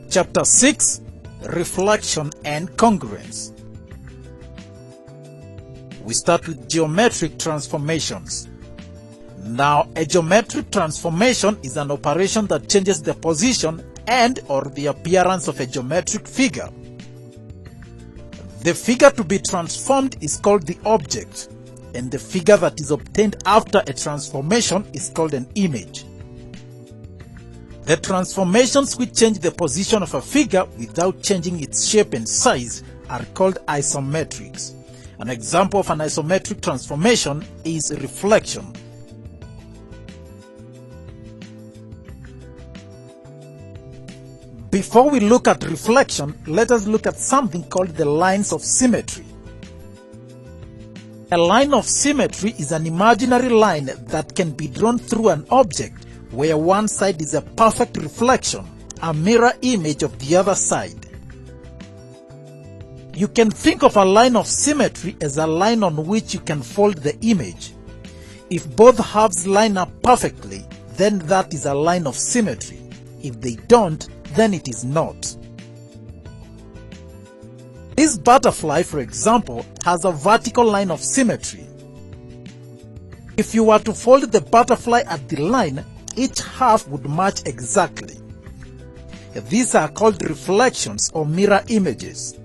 Chapter 6, Reflection and Congruence. We start with geometric transformations. Now, a geometric transformation is an operation that changes the position and or the appearance of a geometric figure. The figure to be transformed is called the object, and the figure that is obtained after a transformation is called an image. The transformations which change the position of a figure without changing its shape and size are called isometrics. An example of an isometric transformation is reflection. Before we look at reflection, let us look at something called the lines of symmetry. A line of symmetry is an imaginary line that can be drawn through an object where one side is a perfect reflection, a mirror image of the other side. You can think of a line of symmetry as a line on which you can fold the image. If both halves line up perfectly, then that is a line of symmetry. If they don't, then it is not. This butterfly, for example, has a vertical line of symmetry. If you were to fold the butterfly at the line, each half would match exactly. These are called reflections or mirror images.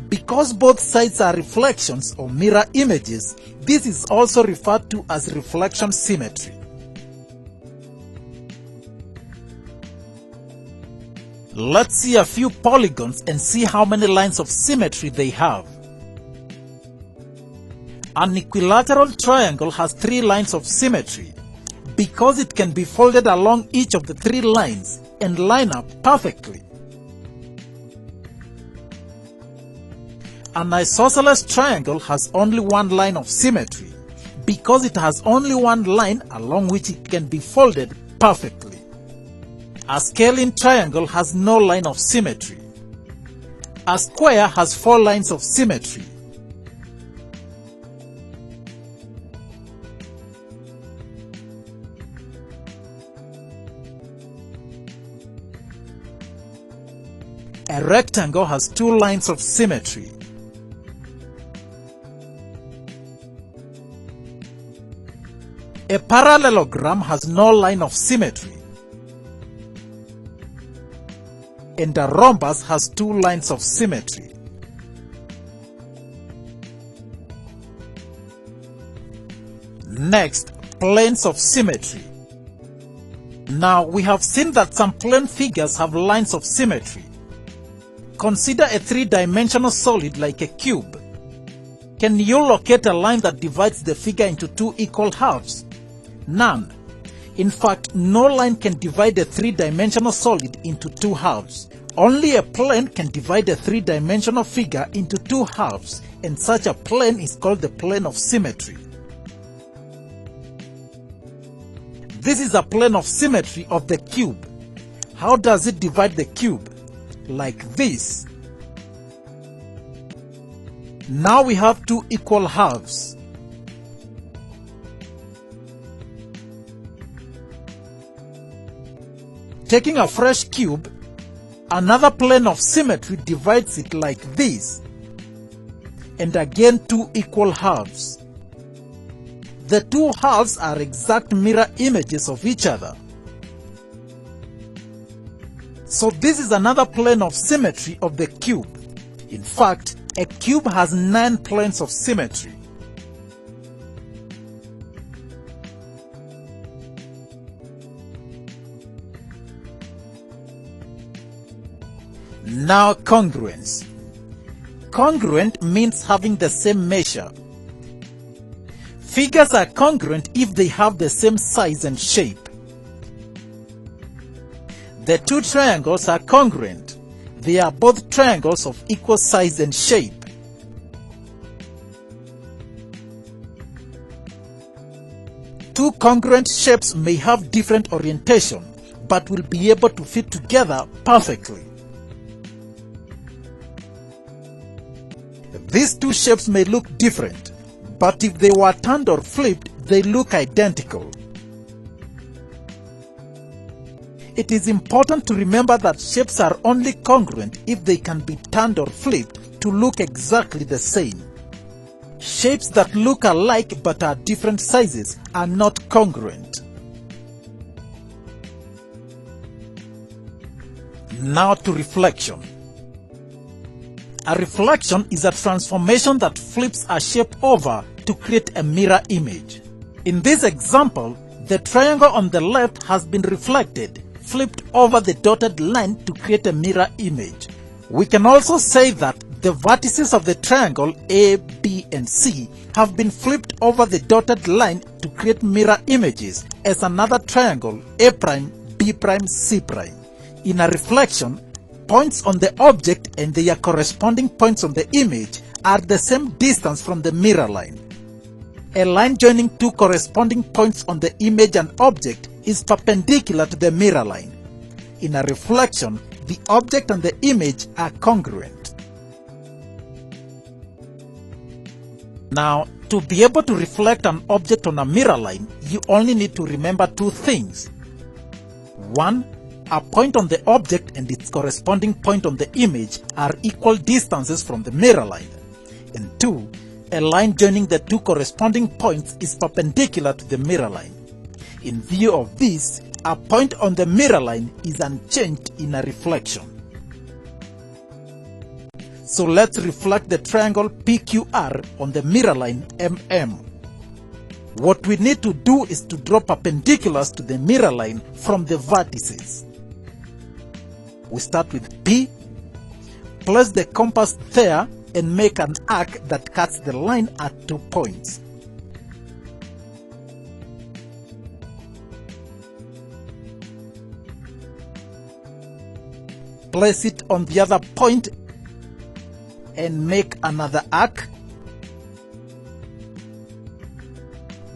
Because both sides are reflections or mirror images, this is also referred to as reflection symmetry. Let's see a few polygons and see how many lines of symmetry they have. An equilateral triangle has 3 lines of symmetry because it can be folded along each of the 3 lines and line up perfectly. An isosceles triangle has only 1 line of symmetry because it has only 1 line along which it can be folded perfectly. A scalene triangle has no line of symmetry. A square has 4 lines of symmetry. A rectangle has 2 lines of symmetry. A parallelogram has no line of symmetry. And a rhombus has 2 lines of symmetry. Next, planes of symmetry. Now, we have seen that some plane figures have lines of symmetry. Consider a 3-dimensional solid like a cube. Can you locate a line that divides the figure into 2 equal halves? None. In fact, no line can divide a 3-dimensional solid into 2 halves. Only a plane can divide a 3-dimensional figure into 2 halves, and such a plane is called the plane of symmetry. This is a plane of symmetry of the cube. How does it divide the cube? Like this. Now we have 2 equal halves. Taking a fresh cube, another plane of symmetry divides it like this, and again 2 equal halves. The 2 halves are exact mirror images of each other. So this is another plane of symmetry of the cube. In fact, a cube has 9 planes of symmetry. Now, congruence. Congruent means having the same measure. Figures are congruent if they have the same size and shape. The 2 triangles are congruent. They are both triangles of equal size and shape. Two congruent shapes may have different orientation, but will be able to fit together perfectly. These 2 shapes may look different, but if they were turned or flipped, they look identical. It is important to remember that shapes are only congruent if they can be turned or flipped to look exactly the same. Shapes that look alike but are different sizes are not congruent. Now to reflection. A reflection is a transformation that flips a shape over to create a mirror image. In this example, the triangle on the left has been reflected, flipped over the dotted line to create a mirror image. We can also say that the vertices of the triangle A, B, and C have been flipped over the dotted line to create mirror images as another triangle A', B', C'. In a reflection, points on the object and their corresponding points on the image are the same distance from the mirror line. A line joining two corresponding points on the image and object is perpendicular to the mirror line. In a reflection, the object and the image are congruent. Now, to be able to reflect an object on a mirror line, you only need to remember two things. 1. A point on the object and its corresponding point on the image are equal distances from the mirror line. And 2. A line joining the two corresponding points is perpendicular to the mirror line. In view of this, a point on the mirror line is unchanged in a reflection. So let's reflect the triangle PQR on the mirror line MM. What we need to do is to draw perpendiculars to the mirror line from the vertices. We start with P, place the compass there and make an arc that cuts the line at 2 points. Place it on the other point and make another arc.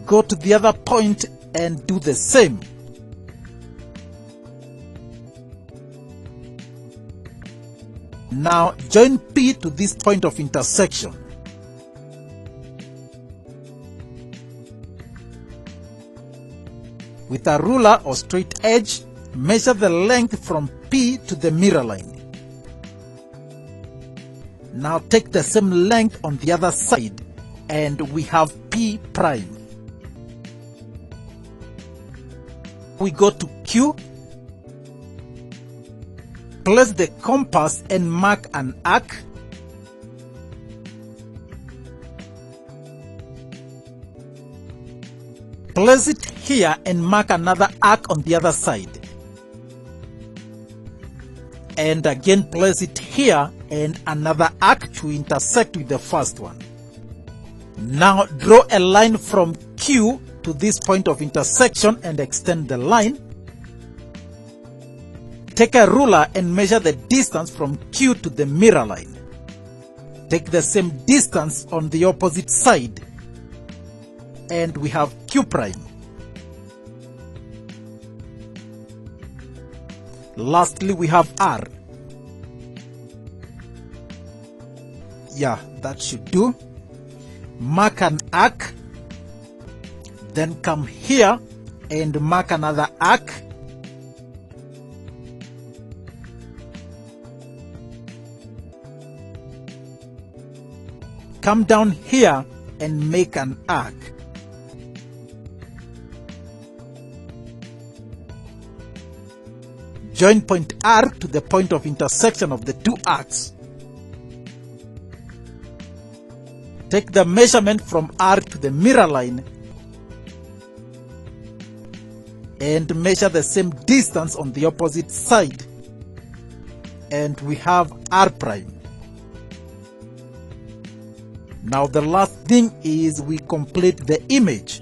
Go to the other point and do the same. Now join P to this point of intersection. With a ruler or straight edge, measure the length from P to the mirror line. Now take the same length on the other side and we have P'. We go to Q. Place the compass and mark an arc. Place it here and mark another arc on the other side. And again place it here and another arc to intersect with the first one. Now draw a line from Q to this point of intersection and extend the line. Take a ruler and measure the distance from Q to the mirror line. Take the same distance on the opposite side and we have Q'. Lastly, we have R. Yeah, that should do. Mark an arc, then come here and mark another arc. Come down here and make an arc. Join point R to the point of intersection of the two arcs. Take the measurement from R to the mirror line and measure the same distance on the opposite side. And we have R'. Now the last thing is we complete the image.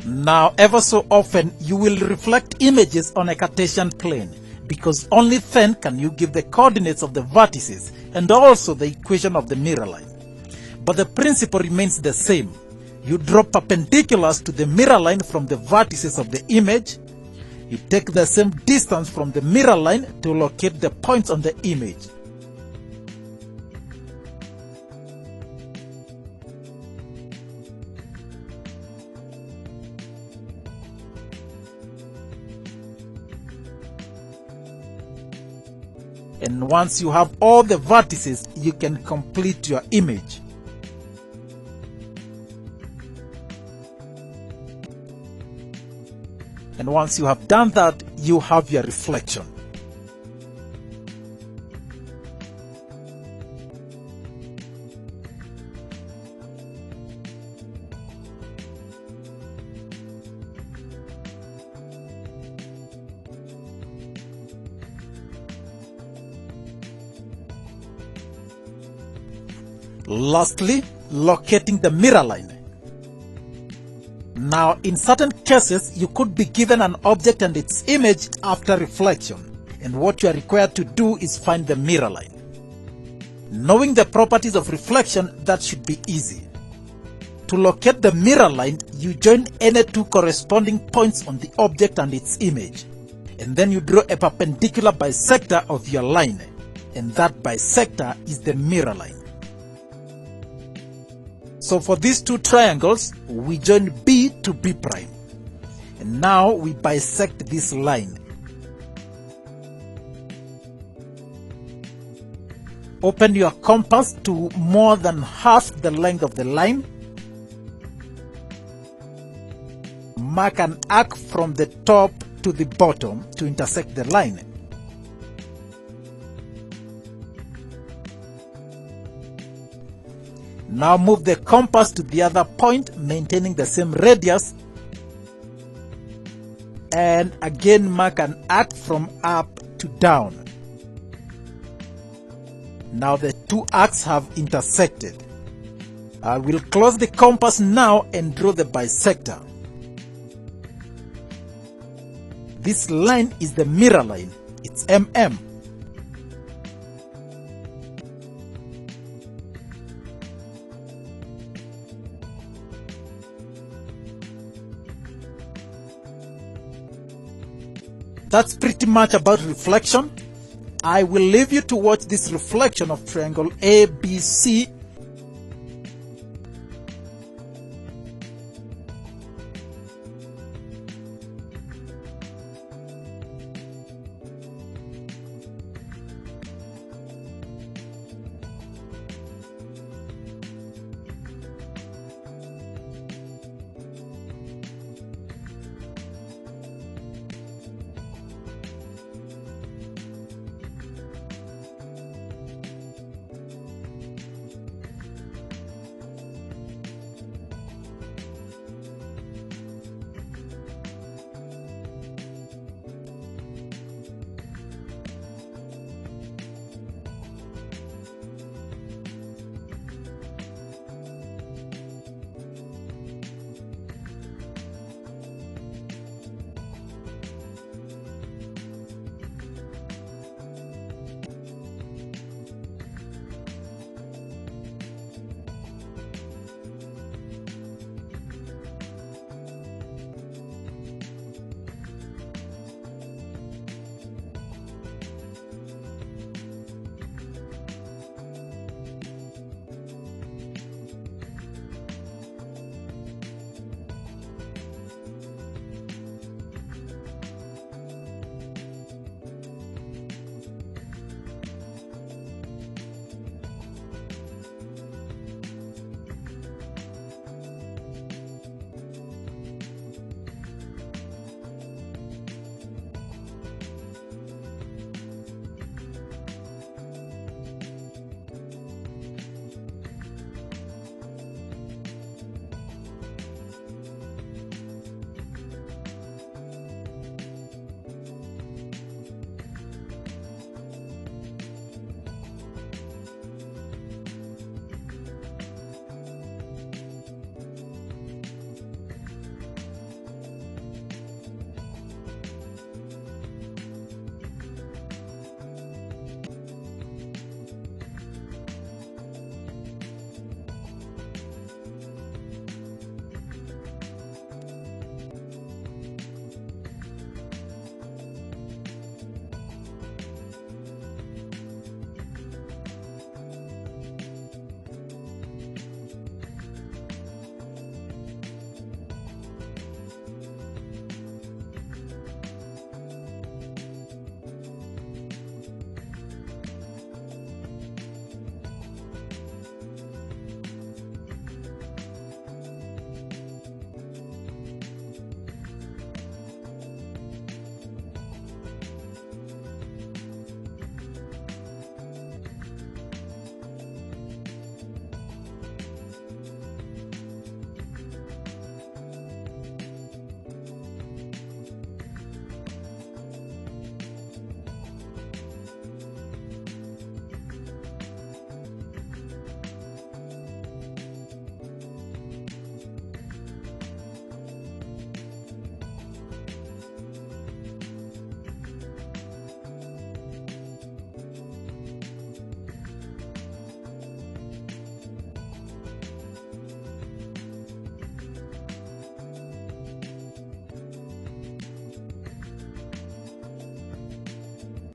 Now, ever so often, you will reflect images on a Cartesian plane, because only then can you give the coordinates of the vertices and also the equation of the mirror line. but the principle remains the same. You draw perpendiculars to the mirror line from the vertices of the image. You take the same distance from the mirror line to locate the points on the image. And once you have all the vertices, you can complete your image. And once you have done that, you have your reflection. Lastly, locating the mirror line. Now, in certain cases, you could be given an object and its image after reflection, and what you are required to do is find the mirror line. Knowing the properties of reflection, that should be easy. To locate the mirror line, you join any two corresponding points on the object and its image, and then you draw a perpendicular bisector of your line, and that bisector is the mirror line. So for these two triangles, we join B to B prime. And now we bisect this line. Open your compass to more than half the length of the line. Mark an arc from the top to the bottom to intersect the line. Now move the compass to the other point, maintaining the same radius, and again mark an arc from up to down. Now the two arcs have intersected. I will close the compass now and draw the bisector. This line is the mirror line. It's MM. That's pretty much about reflection. I will leave you to watch this reflection of triangle ABC